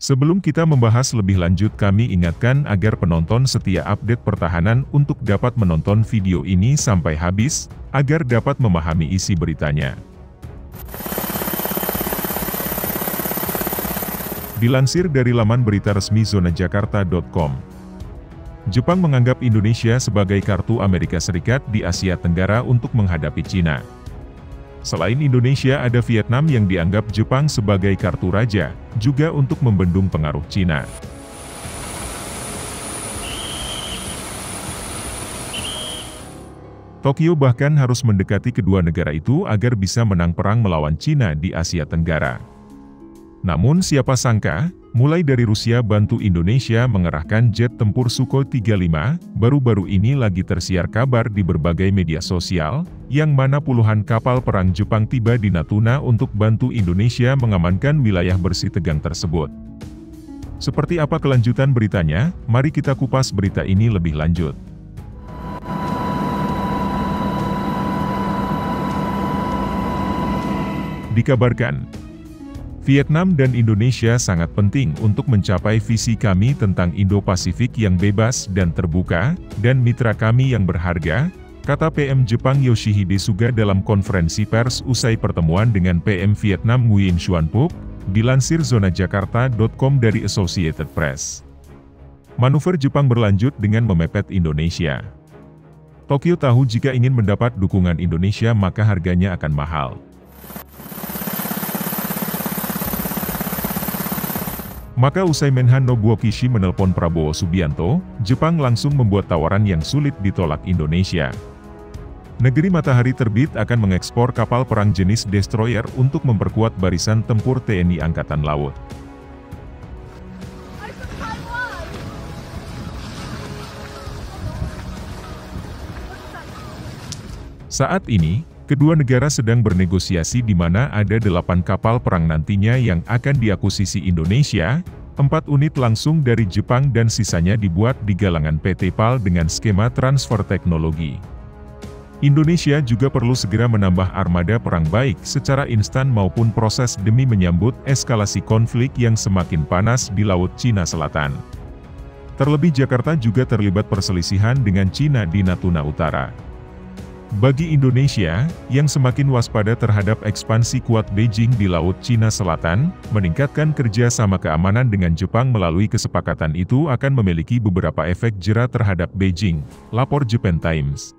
Sebelum kita membahas lebih lanjut, kami ingatkan agar penonton setia update pertahanan untuk dapat menonton video ini sampai habis, agar dapat memahami isi beritanya. Dilansir dari laman berita resmi zonajakarta.com, Jepang menganggap Indonesia sebagai kartu Amerika Serikat di Asia Tenggara untuk menghadapi Cina. Selain Indonesia, ada Vietnam yang dianggap Jepang sebagai kartu raja, juga untuk membendung pengaruh Cina. Tokyo bahkan harus mendekati kedua negara itu agar bisa menang perang melawan Cina di Asia Tenggara. Namun siapa sangka, mulai dari Rusia bantu Indonesia mengerahkan jet tempur Sukhoi 35, baru-baru ini lagi tersiar kabar di berbagai media sosial, yang mana puluhan kapal perang Jepang tiba di Natuna untuk bantu Indonesia mengamankan wilayah bersih tegang tersebut. Seperti apa kelanjutan beritanya? Mari kita kupas berita ini lebih lanjut. Dikabarkan, Vietnam dan Indonesia sangat penting untuk mencapai visi kami tentang Indo-Pasifik yang bebas dan terbuka, dan mitra kami yang berharga, kata PM Jepang Yoshihide Suga dalam konferensi pers usai pertemuan dengan PM Vietnam Nguyen Xuan Phuc, dilansir zonajakarta.com dari Associated Press. Manuver Jepang berlanjut dengan memepet Indonesia. Tokyo tahu jika ingin mendapat dukungan Indonesia maka harganya akan mahal. Maka usai Menhan Nobuo Kishi menelpon Prabowo Subianto, Jepang langsung membuat tawaran yang sulit ditolak Indonesia. Negeri matahari terbit akan mengekspor kapal perang jenis destroyer untuk memperkuat barisan tempur TNI Angkatan Laut. Saat ini, kedua negara sedang bernegosiasi di mana ada 8 kapal perang nantinya yang akan diakuisisi Indonesia, 4 unit langsung dari Jepang dan sisanya dibuat di galangan PT PAL dengan skema transfer teknologi. Indonesia juga perlu segera menambah armada perang baik secara instan maupun proses demi menyambut eskalasi konflik yang semakin panas di Laut Cina Selatan. Terlebih Jakarta juga terlibat perselisihan dengan Cina di Natuna Utara. Bagi Indonesia, yang semakin waspada terhadap ekspansi kuat Beijing di Laut Cina Selatan, meningkatkan kerja sama keamanan dengan Jepang melalui kesepakatan itu akan memiliki beberapa efek jera terhadap Beijing, lapor Japan Times.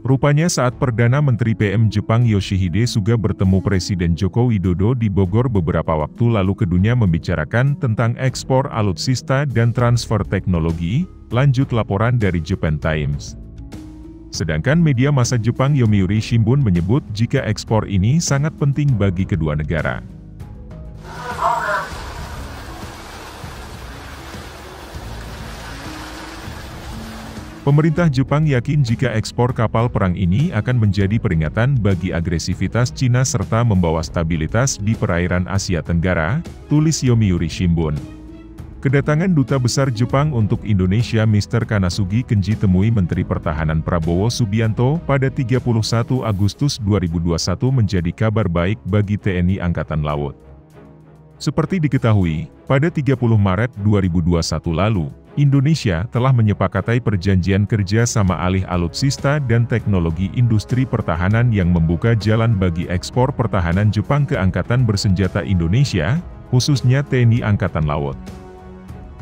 Rupanya saat Perdana Menteri PM Jepang Yoshihide Suga bertemu Presiden Joko Widodo di Bogor beberapa waktu lalu keduanya membicarakan tentang ekspor alutsista dan transfer teknologi, lanjut laporan dari Japan Times. Sedangkan media massa Jepang Yomiuri Shimbun menyebut jika ekspor ini sangat penting bagi kedua negara. Pemerintah Jepang yakin jika ekspor kapal perang ini akan menjadi peringatan bagi agresivitas Cina serta membawa stabilitas di perairan Asia Tenggara, tulis Yomiuri Shimbun. Kedatangan Duta Besar Jepang untuk Indonesia Mr. Kanasugi Kenji temui Menteri Pertahanan Prabowo Subianto pada 31 Agustus 2021 menjadi kabar baik bagi TNI Angkatan Laut. Seperti diketahui, pada 30 Maret 2021 lalu, Indonesia telah menyepakati perjanjian kerja sama alih alutsista dan teknologi industri pertahanan yang membuka jalan bagi ekspor pertahanan Jepang ke Angkatan Bersenjata Indonesia, khususnya TNI Angkatan Laut.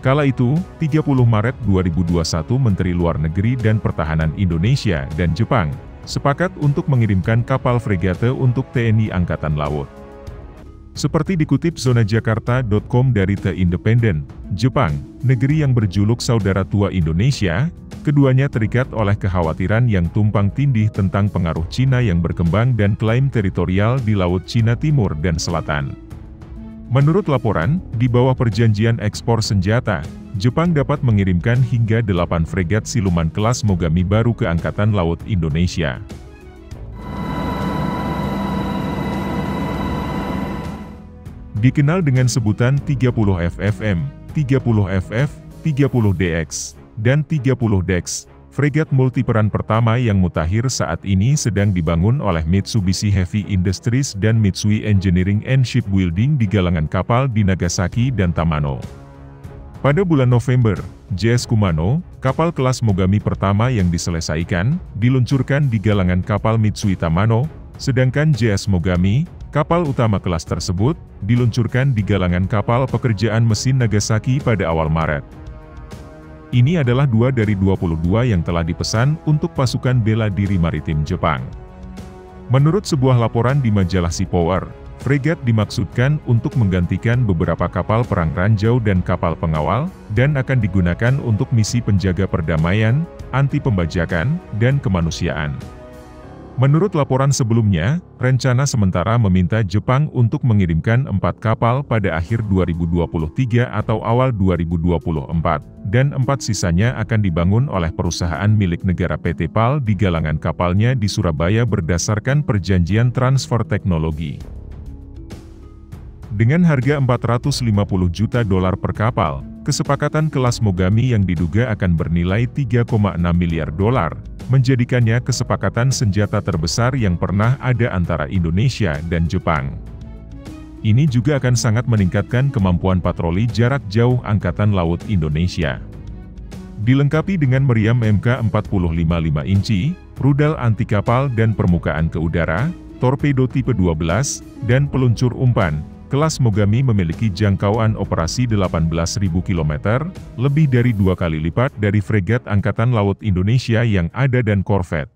Kala itu, 30 Maret 2021 Menteri Luar Negeri dan Pertahanan Indonesia dan Jepang sepakat untuk mengirimkan kapal fregate untuk TNI Angkatan Laut. Seperti dikutip zonajakarta.com dari The Independent, Jepang, negeri yang berjuluk saudara tua Indonesia, keduanya terikat oleh kekhawatiran yang tumpang tindih tentang pengaruh Cina yang berkembang dan klaim teritorial di Laut Cina Timur dan Selatan. Menurut laporan, di bawah perjanjian ekspor senjata, Jepang dapat mengirimkan hingga 8 fregat siluman kelas Mogami baru ke Angkatan Laut Indonesia. Dikenal dengan sebutan 30 FFM, 30 FF, 30 DX, dan 30 DEX, fregat multiperan pertama yang mutakhir saat ini sedang dibangun oleh Mitsubishi Heavy Industries dan Mitsui Engineering and Shipbuilding di galangan kapal di Nagasaki dan Tamano. Pada bulan November, JS Kumano, kapal kelas Mogami pertama yang diselesaikan, diluncurkan di galangan kapal Mitsui Tamano, sedangkan JS Mogami, kapal utama kelas tersebut, diluncurkan di galangan kapal pekerjaan mesin Nagasaki pada awal Maret. Ini adalah 2 dari 22 yang telah dipesan untuk pasukan bela diri maritim Jepang. Menurut sebuah laporan di majalah Sea Power, fregat dimaksudkan untuk menggantikan beberapa kapal perang ranjau dan kapal pengawal, dan akan digunakan untuk misi penjaga perdamaian, anti pembajakan, dan kemanusiaan. Menurut laporan sebelumnya, rencana sementara meminta Jepang untuk mengirimkan 4 kapal pada akhir 2023 atau awal 2024, dan 4 sisanya akan dibangun oleh perusahaan milik negara PT PAL di galangan kapalnya di Surabaya berdasarkan perjanjian transfer teknologi. Dengan harga $450 juta per kapal, kesepakatan kelas Mogami yang diduga akan bernilai $3,6 miliar, menjadikannya kesepakatan senjata terbesar yang pernah ada antara Indonesia dan Jepang. Ini juga akan sangat meningkatkan kemampuan patroli jarak jauh Angkatan Laut Indonesia. Dilengkapi dengan meriam MK45 5 inci, rudal anti kapal dan permukaan ke udara, torpedo tipe 12, dan peluncur umpan, kelas Mogami memiliki jangkauan operasi 18.000 km, lebih dari 2 kali lipat dari fregat Angkatan Laut Indonesia yang ada dan korvet.